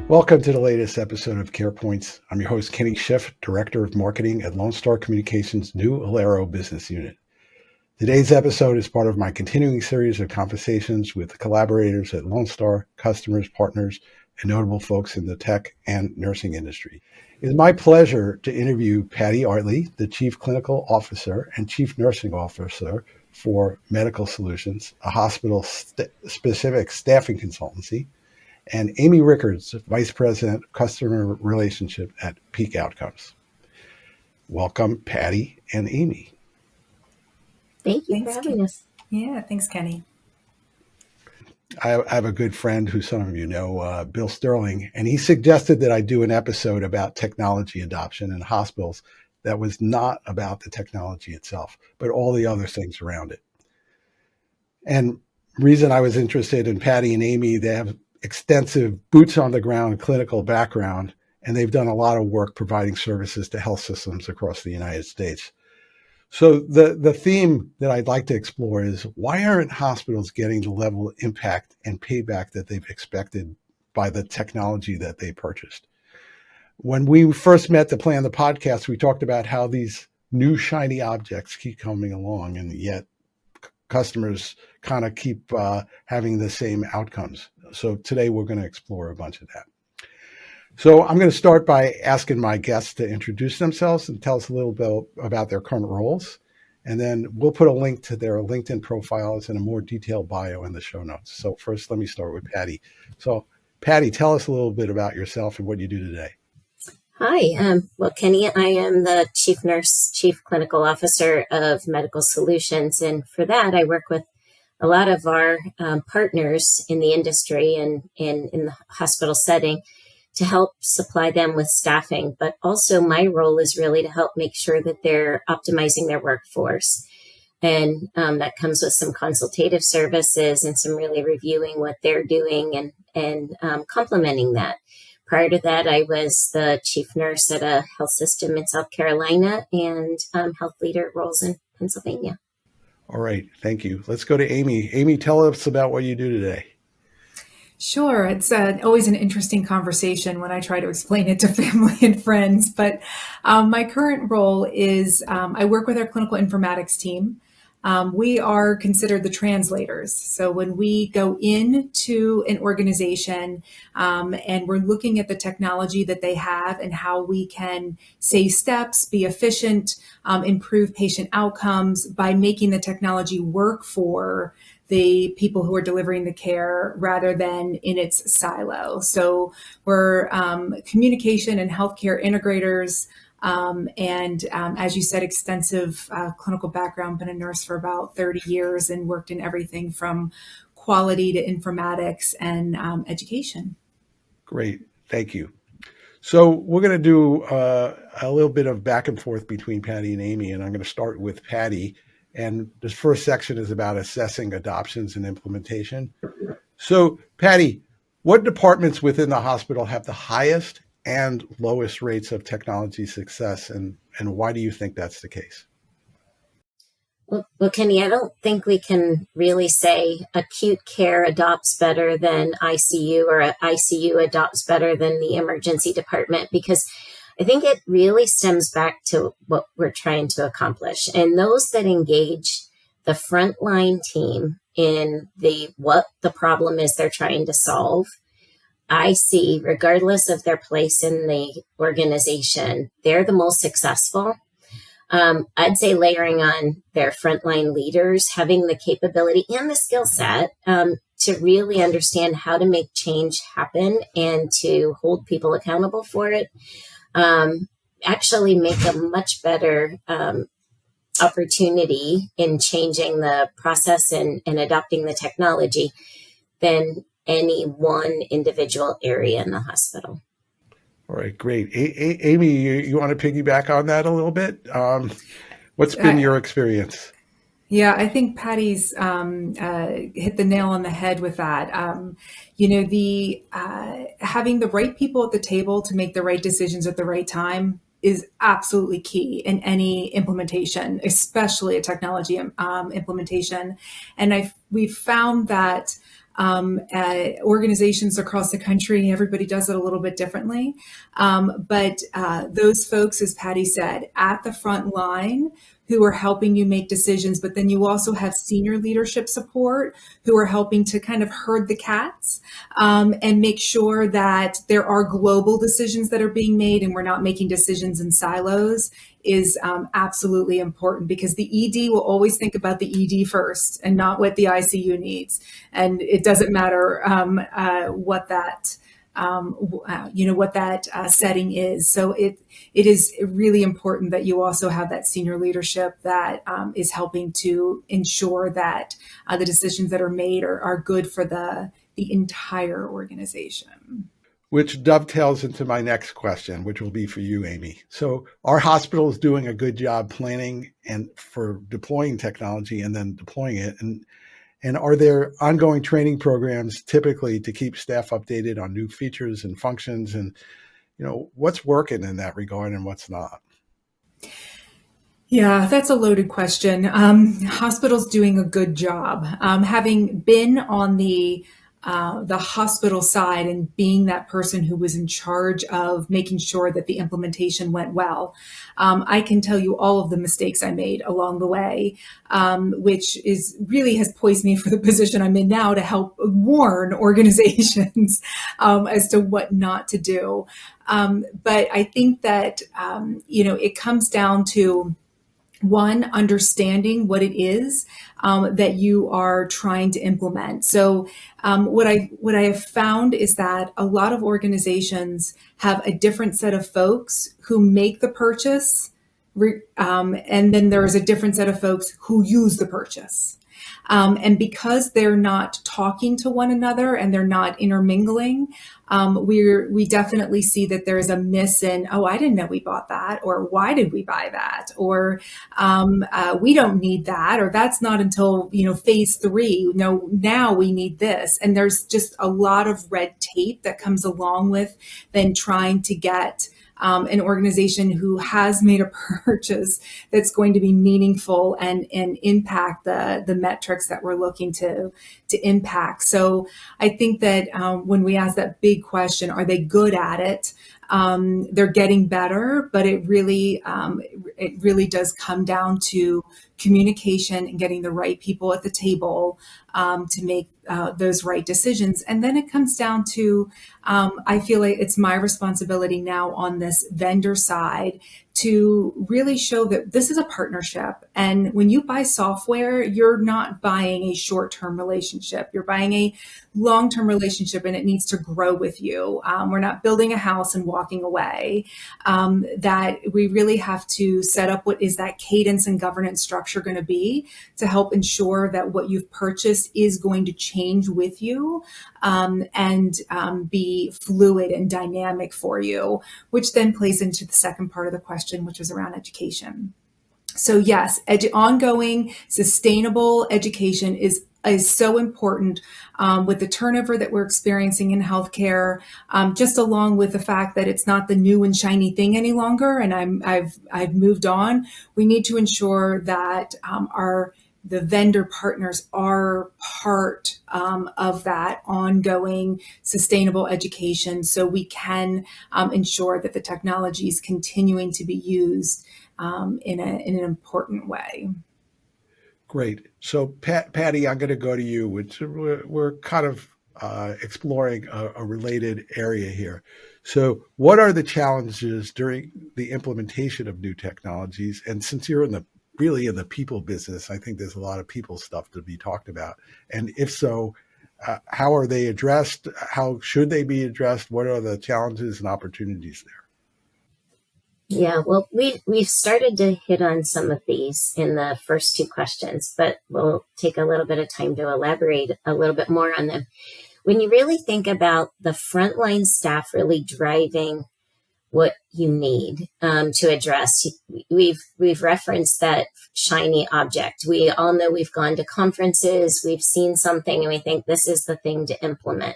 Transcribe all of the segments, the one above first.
Welcome to the latest episode of Care Points. I'm your host, Kenny Schiff, Director of Marketing at Lone Star Communications' new Alero business unit. Today's episode is part of my continuing series of conversations with collaborators at Lone Star, customers, partners, and notable folks in the tech and nursing industry. It is my pleasure to interview Patti Artley, the Chief Clinical Officer and Chief Nursing Officer for Medical Solutions, a hospital-specific staffing consultancy, and Amy Ricords, Vice President of Customer Relationship at Peak Outcomes. Welcome, Patti and Amy. Thank you for having us. Yeah, thanks, Kenny. I have a good friend who some of you know, Bill Sterling, and he suggested that I do an episode about technology adoption in hospitals that was not about the technology itself, but all the other things around it. And reason I was interested in Patti and Amy, they have extensive boots on the ground clinical background, and they've done a lot of work providing services to health systems across the United States. So the theme that I'd like to explore is, why aren't hospitals getting the level of impact and payback that they've expected by the technology that they purchased? When we first met to plan the podcast, we talked about how these new shiny objects keep coming along, and yet customers kind of keep having the same outcomes. So today we're going to explore a bunch of that. So I'm going to start by asking my guests to introduce themselves and tell us a little bit about their current roles. And then we'll put a link to their LinkedIn profiles and a more detailed bio in the show notes. So first, let me start with Patti. So Patti, tell us a little bit about yourself and what you do today. Hi, well, Kenny, I am the Chief Nurse, Chief Clinical Officer of Medical Solutions. And for that, I work with a lot of our partners in the industry and in the hospital setting to help supply them with staffing. But also my role is really to help make sure that they're optimizing their workforce. And that comes with some consultative services and some really reviewing what they're doing and complementing that. Prior to that, I was the chief nurse at a health system in South Carolina and health leader roles in Pennsylvania. All right. Thank you. Let's go to Amy. Amy, tell us about what you do today. Sure. It's always an interesting conversation when I try to explain it to family and friends. But my current role is I work with our clinical informatics team. We are considered the translators. So when we go into an organization and we're looking at the technology that they have and how we can save steps, be efficient, improve patient outcomes by making the technology work for the people who are delivering the care rather than in its silo. So we're communication and healthcare integrators. As you said, extensive clinical background, been a nurse for about 30 years and worked in everything from quality to informatics and education. Great. Thank you. So we're going to do a little bit of back and forth between Patti and Amy, and I'm going to start with Patti. And this first section is about assessing adoptions and implementation. So Patti, what departments within the hospital have the highest and lowest rates of technology success, and why do you think that's the case? Well, Kenny, I don't think we can really say acute care adopts better than ICU or ICU adopts better than the emergency department, because I think it really stems back to what we're trying to accomplish. And those that engage the frontline team in what the problem is they're trying to solve, I see, regardless of their place in the organization, they're the most successful. I'd say layering on their frontline leaders, having the capability and the skill set to really understand how to make change happen and to hold people accountable for it, actually make a much better opportunity in changing the process and adopting the technology than any one individual area in the hospital. All right, great. Amy, you want to piggyback on that a little bit? What's been your experience? Yeah, I think Patti's hit the nail on the head with that. Having the right people at the table to make the right decisions at the right time is absolutely key in any implementation, especially a technology implementation. And we've found that Organizations across the country, everybody does it a little bit differently. But those folks, as Patti said, at the front line, who are helping you make decisions, but then you also have senior leadership support who are helping to kind of herd the cats and make sure that there are global decisions that are being made and we're not making decisions in silos is absolutely important, because the ED will always think about the ED first and not what the ICU needs. And it doesn't matter what that setting is. So it is really important that you also have that senior leadership that is helping to ensure that the decisions that are made are good for the entire organization. Which dovetails into my next question, which will be for you, Amy. So are hospitals doing a good job planning and for deploying technology and then deploying it? And are there ongoing training programs typically to keep staff updated on new features and functions? And, what's working in that regard and what's not? Yeah, that's a loaded question. Hospitals doing a good job. Having been on the hospital side and being that person who was in charge of making sure that the implementation went well, I can tell you all of the mistakes I made along the way, which really has poised me for the position I'm in now to help warn organizations as to what not to do. But I think that it comes down to one, understanding what it is that you are trying to implement. So what I have found is that a lot of organizations have a different set of folks who make the purchase, and then there is a different set of folks who use the purchase. And because they're not talking to one another and they're not intermingling, we definitely see that there's a miss in, oh, I didn't know we bought that, or why did we buy that, or we don't need that, or that's not until phase 3. No, now we need this, and there's just a lot of red tape that comes along with then trying to get an organization who has made a purchase that's going to be meaningful and impact the metrics that we're looking to impact. So I think that when we ask that big question, are they good at it? They're getting better, but it really does come down to communication and getting the right people at the table to make those right decisions. And then it comes down to, I feel like it's my responsibility now on this vendor side to really show that this is a partnership. And when you buy software, you're not buying a short-term relationship. You're buying a long-term relationship, and it needs to grow with you. We're not building a house and walking away. That we really have to set up what is that cadence and governance structure going to be to help ensure that what you've purchased is going to change with you and be fluid and dynamic for you, which then plays into the second part of the question, which was around education. So yes, ongoing sustainable education is so important with the turnover that we're experiencing in healthcare, just along with the fact that it's not the new and shiny thing any longer. And I've moved on. We need to ensure that the vendor partners are part of that ongoing sustainable education, so we can ensure that the technology is continuing to be used in an important way. Great. So, Patti, I'm going to go to you. We're kind of exploring a related area here. So, what are the challenges during the implementation of new technologies? And since you're in the people business, I think there's a lot of people stuff to be talked about. And if so, how are they addressed? How should they be addressed? What are the challenges and opportunities there? Yeah, well, we've started to hit on some of these in the first two questions, but we'll take a little bit of time to elaborate a little bit more on them. When you really think about the frontline staff really driving what you need to address, we've referenced that shiny object. We all know we've gone to conferences, we've seen something, and we think this is the thing to implement.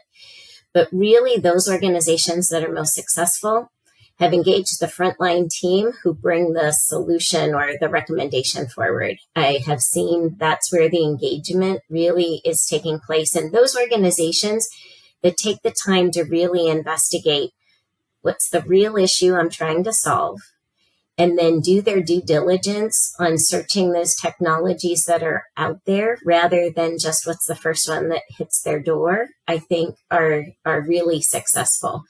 But really, those organizations that are most successful have engaged the frontline team who bring the solution or the recommendation forward. I have seen that's where the engagement really is taking place. And those organizations that take the time to really investigate what's the real issue I'm trying to solve, and then do their due diligence on searching those technologies that are out there rather than just what's the first one that hits their door, I think are really successful.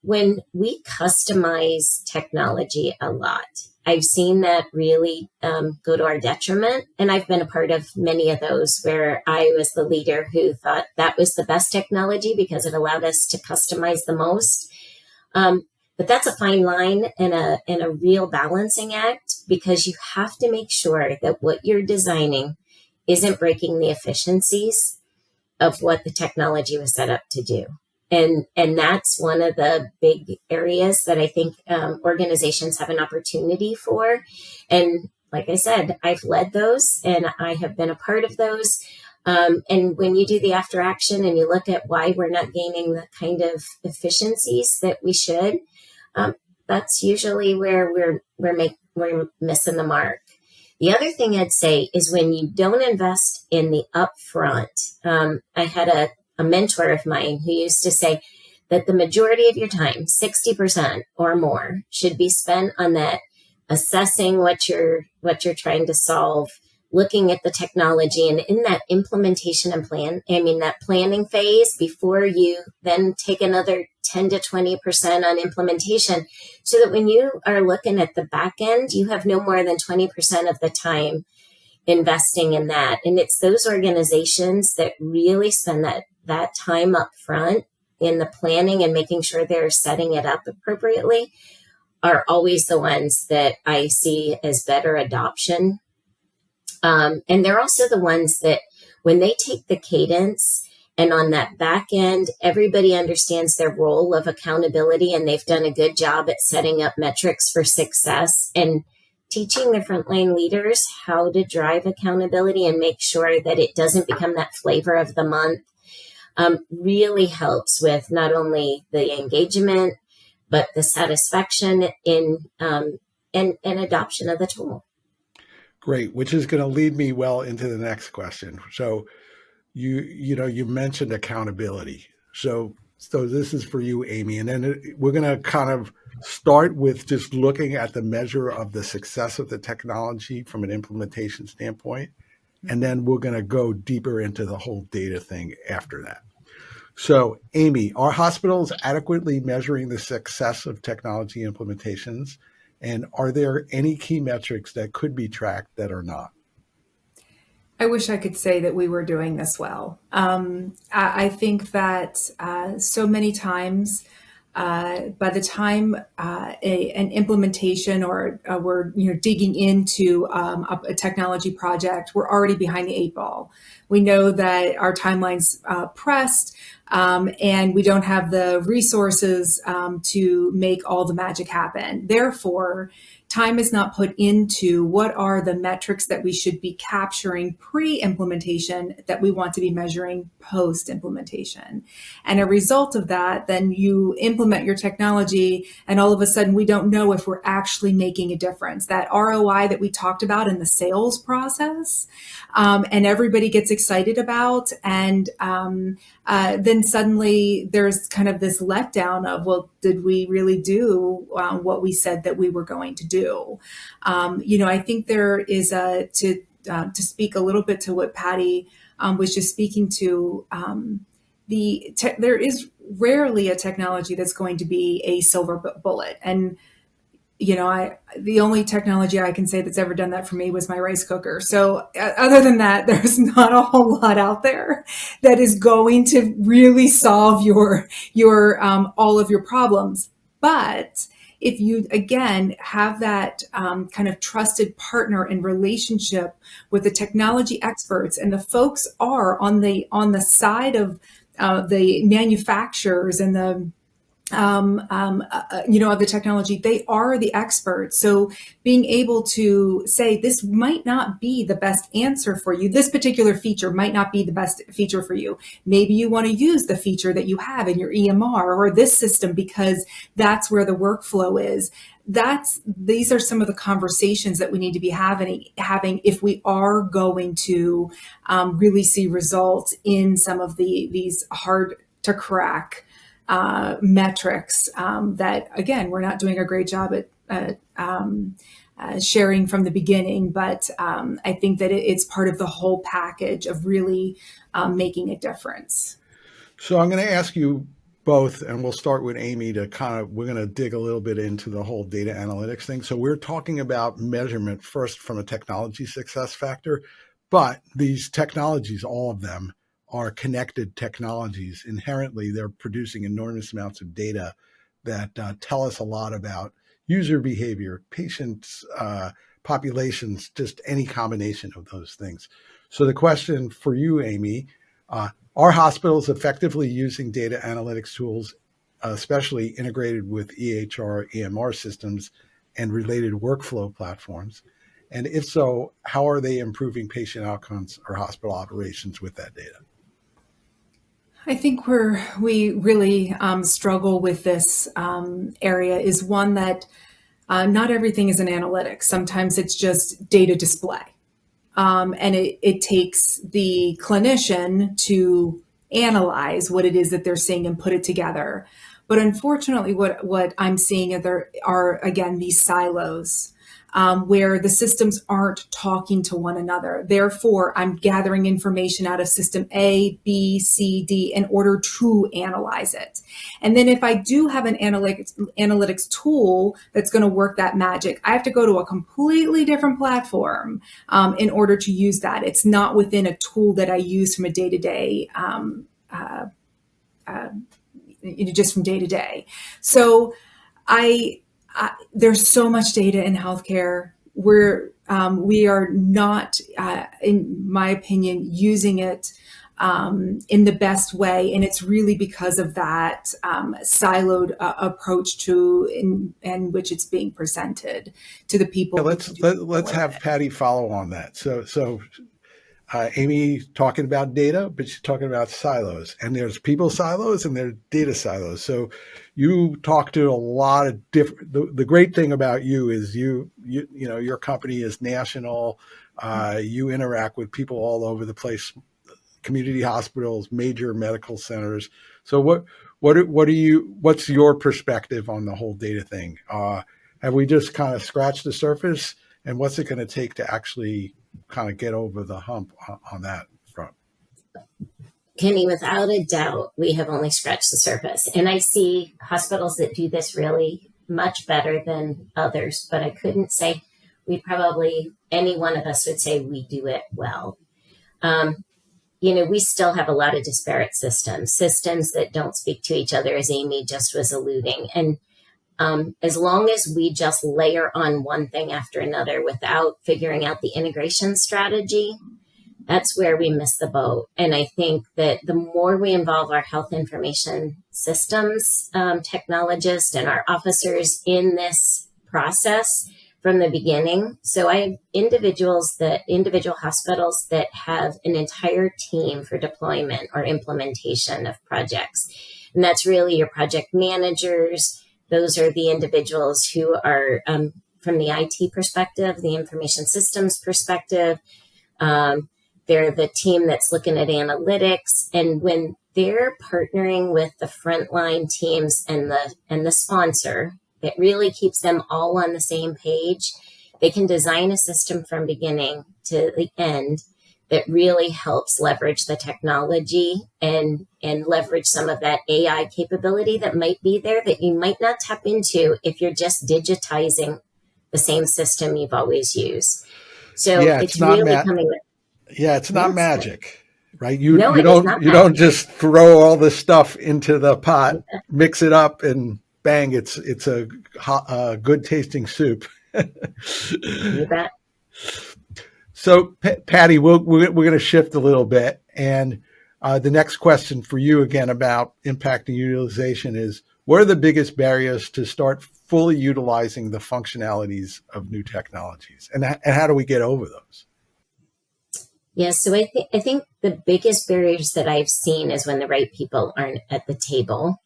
When we customize technology a lot, I've seen that really go to our detriment. And I've been a part of many of those where I was the leader who thought that was the best technology because it allowed us to customize the most. But that's a fine line and a real balancing act, because you have to make sure that what you're designing isn't breaking the efficiencies of what the technology was set up to do. And that's one of the big areas that I think organizations have an opportunity for. And like I said, I've led those and I have been a part of those. And when you do the after action and you look at why we're not gaining the kind of efficiencies that we should, that's usually where we're missing the mark. The other thing I'd say is when you don't invest in the upfront, I had a mentor of mine who used to say that the majority of your time, 60% or more, should be spent on that, assessing what you're trying to solve, looking at the technology, and in that implementation and that planning phase before you then take another 10 to 20% on implementation, so that when you are looking at the back end, you have no more than 20% of the time investing in that. And it's those organizations that really spend that time up front in the planning and making sure they're setting it up appropriately are always the ones that I see as better adoption. And they're also the ones that when they take the cadence and on that back end, everybody understands their role of accountability and they've done a good job at setting up metrics for success and teaching the frontline leaders how to drive accountability and make sure that it doesn't become that flavor of the month, really helps with not only the engagement, but the satisfaction in and adoption of the tool. Great, which is going to lead me well into the next question. So you mentioned accountability. So this is for you, Amy, and then we're going to kind of start with just looking at the measure of the success of the technology from an implementation standpoint, and then we're going to go deeper into the whole data thing after that. So, Amy, are hospitals adequately measuring the success of technology implementations? And are there any key metrics that could be tracked that are not? I wish I could say that we were doing this well. I think that so many times, by the time an implementation or we're digging into a technology project, we're already behind the 8 ball. We know that our timeline's pressed, and we don't have the resources to make all the magic happen. Therefore, time is not put into what are the metrics that we should be capturing pre-implementation that we want to be measuring post-implementation. And a result of that, then you implement your technology and all of a sudden we don't know if we're actually making a difference. That ROI that we talked about in the sales process, and everybody gets excited about, and then suddenly there's kind of this letdown of, well, did we really do what we said that we were going to do? I think there is to speak a little bit to what Patti was just speaking to. There is rarely a technology that's going to be a silver bullet, and the only technology I can say that's ever done that for me was my rice cooker. So other than that, there's not a whole lot out there that is going to really solve your all of your problems. But if you, again, have that kind of trusted partner and relationship with the technology experts, and the folks are on the side of the manufacturers and of the technology, they are the experts. So being able to say, this might not be the best answer for you. This particular feature might not be the best feature for you. Maybe you want to use the feature that you have in your EMR or this system because that's where the workflow is. These are some of the conversations that we need to be having if we are going to really see results in some of these hard to crack metrics that, again, we're not doing a great job at sharing from the beginning, but I think that it's part of the whole package of really making a difference. So I'm going to ask you both, and we'll start with Amy we're going to dig a little bit into the whole data analytics thing. So we're talking about measurement first from a technology success factor, but these technologies, all of them, are connected technologies. Inherently, they're producing enormous amounts of data that tell us a lot about user behavior, patients, populations, just any combination of those things. So the question for you, Amy, are hospitals effectively using data analytics tools, especially integrated with EHR, EMR systems and related workflow platforms? And if so, how are they improving patient outcomes or hospital operations with that data? I think we really struggle with this area is one that not everything is an analytics. Sometimes it's just data display. And it takes the clinician to analyze what it is that they're seeing and put it together. But unfortunately, what I'm seeing are again, these silos. Where the systems aren't talking to one another. Therefore, I'm gathering information out of system A, B, C, D in order to analyze it. And then if I do have an analytics tool that's going to work that magic, I have to go to a completely different platform in order to use that. It's not within a tool that I use from a day-to-day, just from day to day. So there's so much data in healthcare. We are not, in my opinion, using it in the best way, and it's really because of that siloed approach in which it's being presented to the people. Yeah, let's have Patti follow on that. So Amy talking about data, but she's talking about silos, and there's people silos and there's data silos. So you talk to a lot of different. The great thing about you is you know your company is national. You interact with people all over the place, community hospitals, major medical centers. So what's your perspective on the whole data thing? Have we just kind of scratched the surface, and what's it going to take to actually kind of get over the hump on that front? Kenny, without a doubt, we have only scratched the surface. And I see hospitals that do this really much better than others, but I couldn't say any one of us would say we do it well. We still have a lot of disparate systems that don't speak to each other, as Amy just was alluding. And as long as we just layer on one thing after another without figuring out the integration strategy, that's where we miss the boat. And I think that the more we involve our health information systems technologists and our officers in this process from the beginning. So I have individual hospitals that have an entire team for deployment or implementation of projects. And that's really your project managers. Those are the individuals who are from the IT perspective, the information systems perspective. They're the team that's looking at analytics. And when they're partnering with the frontline teams and the sponsor, that really keeps them all on the same page, they can design a system from beginning to the end that really helps leverage the technology and leverage some of that AI capability that might be there that you might not tap into if you're just digitizing the same system you've always used. So yeah, it's really coming with. Yeah, it's not magic, right? You don't just throw all this stuff into the pot, mix it up, and bang, it's a good tasting soup. You bet. So, Patti, we're going to shift a little bit, and the next question for you again about impacting utilization is: what are the biggest barriers to start fully utilizing the functionalities of new technologies? And how do we get over those? Yeah, so I think the biggest barriers that I've seen is when the right people aren't at the table,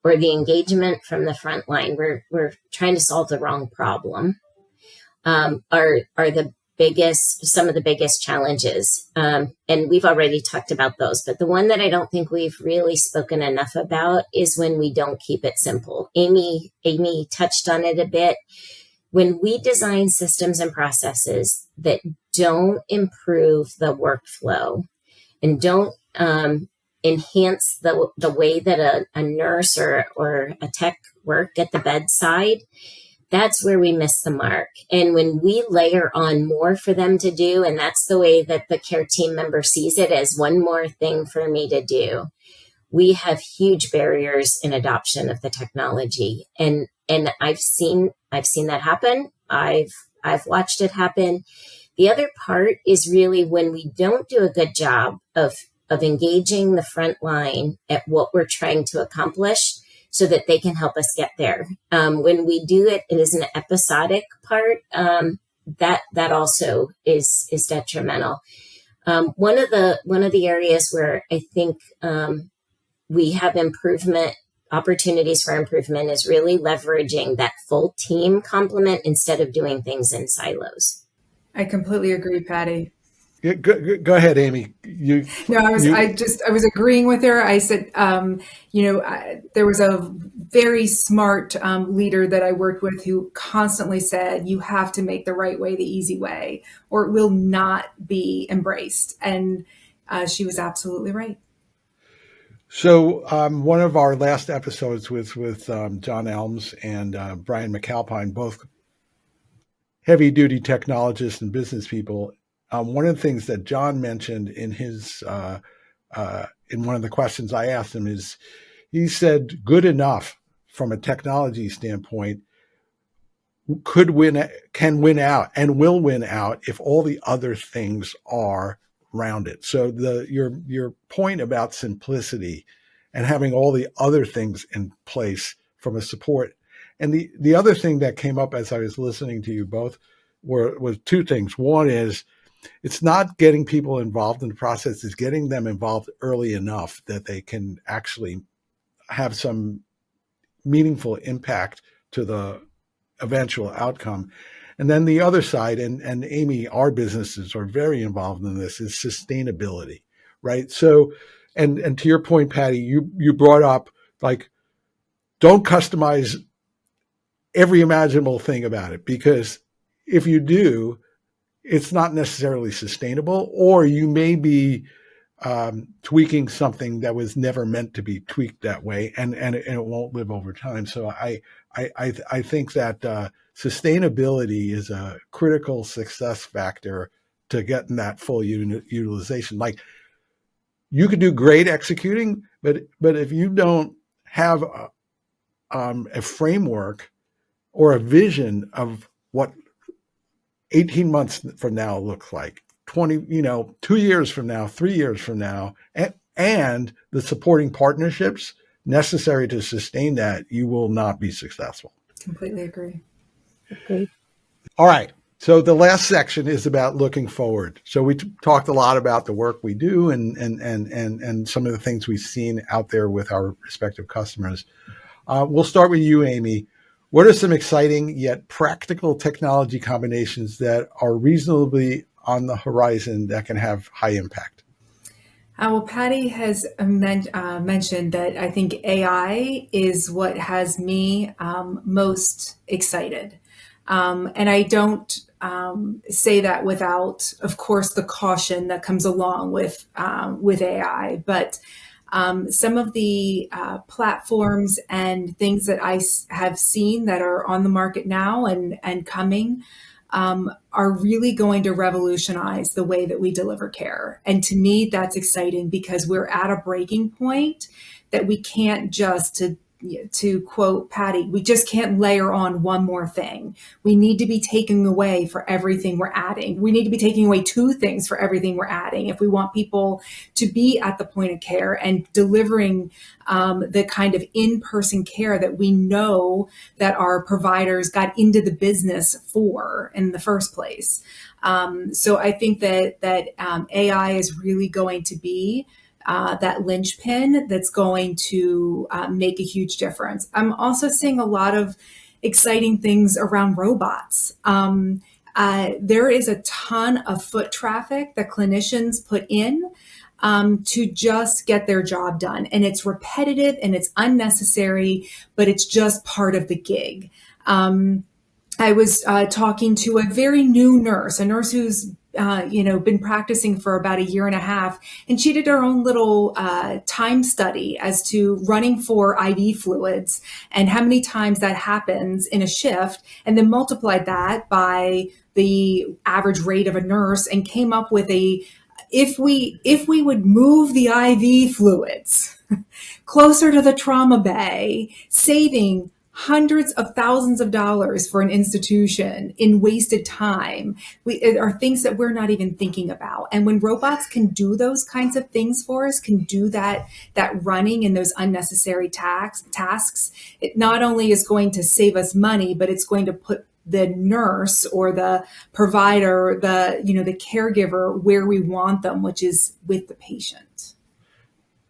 or the engagement from the front line. We're trying to solve the wrong problem. Are some of the biggest challenges. And we've already talked about those, but the one that I don't think we've really spoken enough about is when we don't keep it simple. Amy touched on it a bit. When we design systems and processes that don't improve the workflow and don't enhance the way that a nurse or a tech work at the bedside, that's where we miss the mark. And when we layer on more for them to do, and that's the way that the care team member sees it, as one more thing for me to do, we have huge barriers in adoption of the technology. And I've seen that happen. I've watched it happen. The other part is really when we don't do a good job of engaging the front line at what we're trying to accomplish, so that they can help us get there. When we do it, it is an episodic part, that also is detrimental. One of the areas where I think we have opportunities for improvement is really leveraging that full team complement instead of doing things in silos. I completely agree, Patti. Go ahead, Amy. I was agreeing with her. I said, there was a very smart leader that I worked with who constantly said, you have to make the right way the easy way, or it will not be embraced. And she was absolutely right. So one of our last episodes was with John Elms and Brian McAlpine, both heavy-duty technologists and business people. One of the things that John mentioned in his in one of the questions I asked him is, he said, good enough from a technology standpoint can win out and will win out if all the other things are around it. So your point about simplicity and having all the other things in place from a support. And the other thing that came up as I was listening to you both was two things. One is, it's not getting people involved in the process, it's getting them involved early enough that they can actually have some meaningful impact to the eventual outcome. And then the other side, and Amy, our businesses are very involved in this, is sustainability, right? So, and to your point, Patti, you brought up, like, don't customize every imaginable thing about it, because if you do, it's not necessarily sustainable, or you may be tweaking something that was never meant to be tweaked that way, and it won't live over time. So I think that sustainability is a critical success factor to getting that full utilization. Like, you could do great executing, but if you don't have a framework or a vision of what 18 months from now looks like, 2 years from now, 3 years from now, and the supporting partnerships necessary to sustain that, you will not be successful. Completely agree. All right. So the last section is about looking forward. So we talked a lot about the work we do and some of the things we've seen out there with our respective customers. We'll start with you, Amy. What are some exciting yet practical technology combinations that are reasonably on the horizon that can have high impact? Well, Patti has mentioned that I think AI is what has me most excited. And I don't say that without, of course, the caution that comes along with AI. But some of the platforms and things that I have seen that are on the market now and coming are really going to revolutionize the way that we deliver care. And to me, that's exciting because we're at a breaking point that we can't just, to to quote Patti, we just can't layer on one more thing. We need to be taking away for everything we're adding. We need to be taking away two things for everything we're adding if we want people to be at the point of care and delivering the kind of in-person care that we know that our providers got into the business for in the first place. So I think that AI is really going to be that linchpin that's going to make a huge difference. I'm also seeing a lot of exciting things around robots. There is a ton of foot traffic that clinicians put in to just get their job done. And it's repetitive and it's unnecessary, but it's just part of the gig. I was talking to a very new nurse, a nurse who's been practicing for about a year and a half, and she did her own little time study as to running for IV fluids and how many times that happens in a shift, and then multiplied that by the average rate of a nurse and came up with if we would move the IV fluids closer to the trauma bay, saving hundreds of thousands of dollars for an institution in wasted time are things that we're not even thinking about. And when robots can do those kinds of things for us, can do that running and those unnecessary tasks, it not only is going to save us money, but it's going to put the nurse or the provider, the caregiver where we want them, which is with the patient.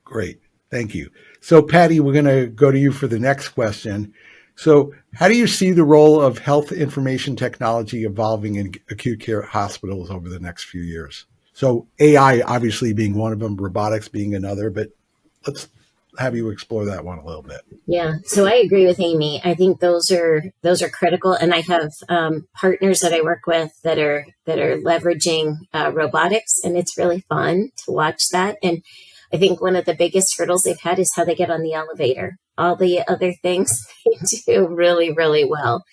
Great. Thank you. So Patti, we're going to go to you for the next question. So how do you see the role of health information technology evolving in acute care hospitals over the next few years? So AI obviously being one of them, robotics being another, but let's have you explore that one a little bit. Yeah, so I agree with Amy. I think those are critical, and I have partners that I work with that are leveraging robotics, and it's really fun to watch that. And I think one of the biggest hurdles they've had is how they get on the elevator. All the other things they do really, really well.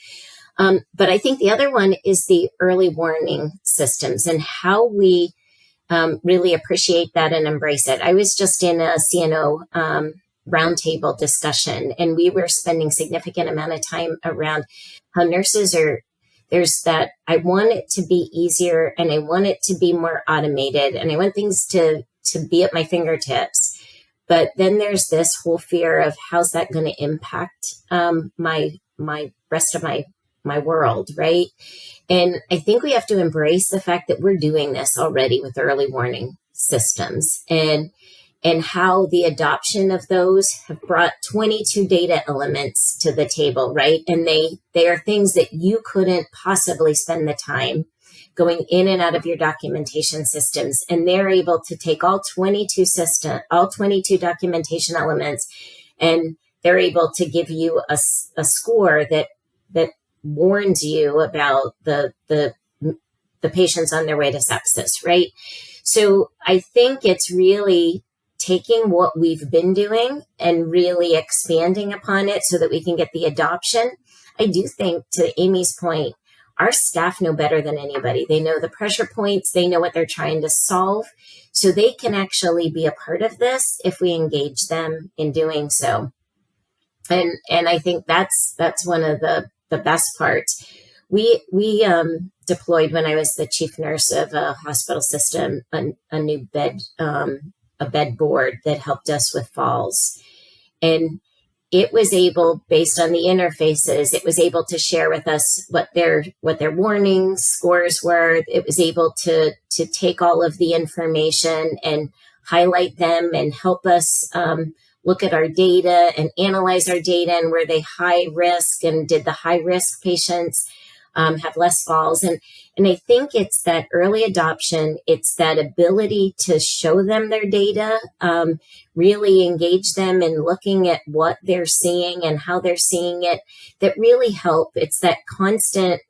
But I think the other one is the early warning systems and how we really appreciate that and embrace it. I was just in a CNO roundtable discussion, and we were spending significant amount of time around how nurses there's that I want it to be easier and I want it to be more automated and I want things to be at my fingertips. But then there's this whole fear of how's that going to impact my rest of my world, right? And I think we have to embrace the fact that we're doing this already with early warning systems and how the adoption of those have brought 22 data elements to the table, right? And they are things that you couldn't possibly spend the time going in and out of your documentation systems. And they're able to take all 22 documentation elements, and they're able to give you a score that warns you about the patients on their way to sepsis, right? So I think it's really taking what we've been doing and really expanding upon it so that we can get the adoption. I do think, to Amy's point, our staff know better than anybody. They know the pressure points. They know what they're trying to solve. So they can actually be a part of this if we engage them in doing so. And I think that's one of the best parts. We deployed, when I was the chief nurse of a hospital system, a new bed board that helped us with falls. And it was able, based on the interfaces, it was able to share with us what their warning scores were. It was able to take all of the information and highlight them and help us look at our data and analyze our data, and were they high risk, and did the high risk patients have less falls. And I think it's that early adoption, it's that ability to show them their data, really engage them in looking at what they're seeing and how they're seeing it, that really help. It's that constant,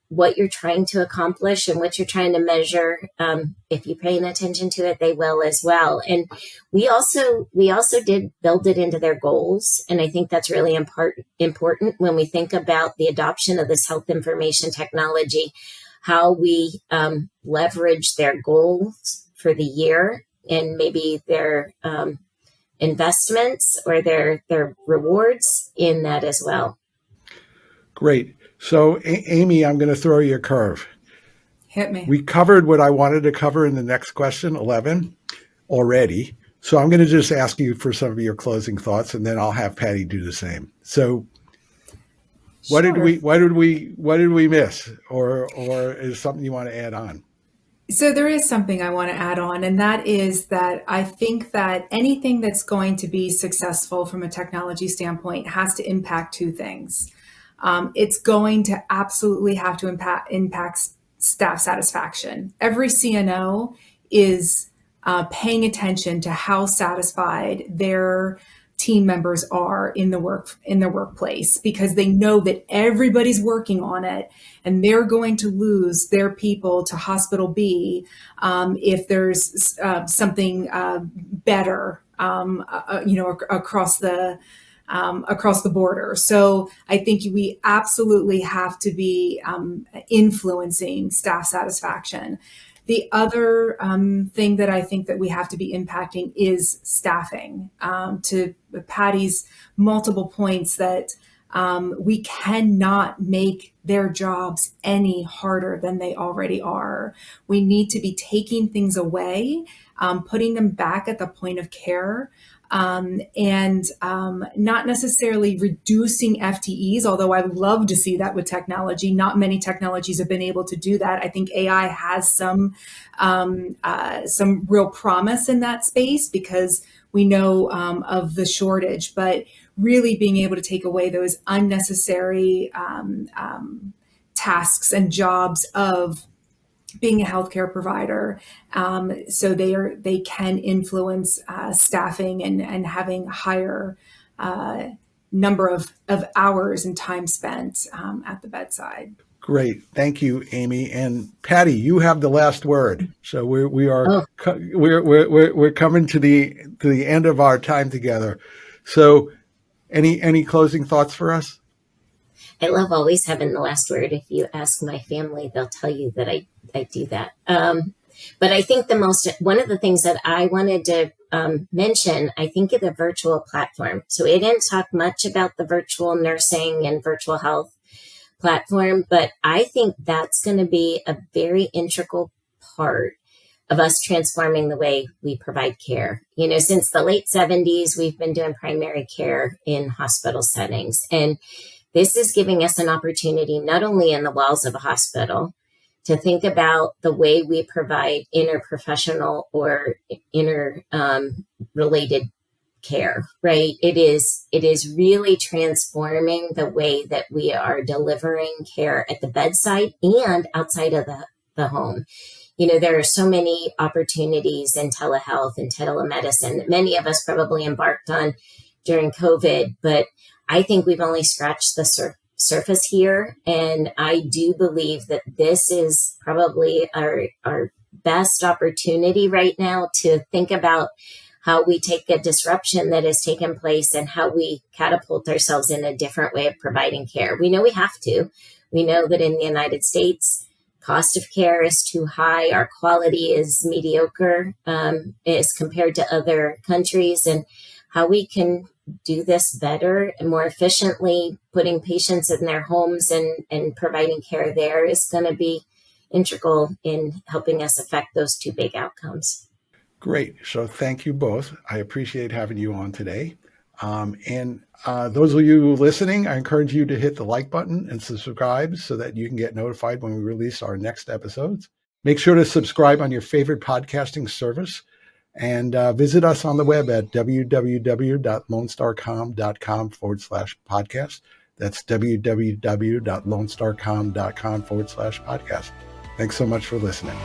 what you're trying to accomplish and what you're trying to measure. If you're paying attention to it, they will as well. And we also did build it into their goals. And I think that's really important when we think about the adoption of this health information technology, how we leverage their goals for the year and maybe their investments or their rewards in that as well. Great. So, Amy, I'm going to throw you a curve. Hit me. We covered what I wanted to cover in the next question, 11, already. So I'm going to just ask you for some of your closing thoughts, and then I'll have Patti do the same. So, what did we miss, or is something you want to add on? So there is something I want to add on, and that is that I think that anything that's going to be successful from a technology standpoint has to impact two things. It's going to absolutely have to impact staff satisfaction. Every CNO is paying attention to how satisfied their team members are in their workplace, because they know that everybody's working on it, and they're going to lose their people to hospital B if there's something better, across the border. So I think we absolutely have to be influencing staff satisfaction. The other thing that I think that we have to be impacting is staffing. To Patti's multiple points, that we cannot make their jobs any harder than they already are. We need to be taking things away, putting them back at the point of care, and not necessarily reducing FTEs, although I would love to see that with technology. Not many technologies have been able to do that. I think AI has some real promise in that space, because we know of the shortage, but really being able to take away those unnecessary tasks and jobs of being a healthcare provider, so they can influence staffing and having higher number of hours and time spent at the bedside. Great, thank you, Amy. And Patti, you have the last word. So we're coming to the end of our time together. So, any closing thoughts for us? I love always having the last word. If you ask my family, they'll tell you that I do that. But I think one of the things that I wanted to mention, I think, is the virtual platform. So we didn't talk much about the virtual nursing and virtual health platform, but I think that's going to be a very integral part of us transforming the way we provide care. Since the late 70s, we've been doing primary care in hospital settings. And this is giving us an opportunity, not only in the walls of a hospital, to think about the way we provide interprofessional or interrelated care, right? It is really transforming the way that we are delivering care at the bedside and outside of the home. There are so many opportunities in telehealth and telemedicine that many of us probably embarked on during COVID, but I think we've only scratched the surface here. And I do believe that this is probably our best opportunity right now to think about how we take a disruption that has taken place and how we catapult ourselves in a different way of providing care. We know we have to. We know that in the United States, cost of care is too high. Our quality is mediocre as compared to other countries, and how we can do this better and more efficiently, putting patients in their homes and providing care there, is going to be integral in helping us affect those two big outcomes. Great. So thank you both. I appreciate having you on today. And those of you listening, I encourage you to hit the like button and subscribe so that you can get notified when we release our next episodes. Make sure to subscribe on your favorite podcasting service, and visit us on the web at www.lonestarcom.com/podcast. That's www.lonestarcom.com/podcast. Thanks so much for listening.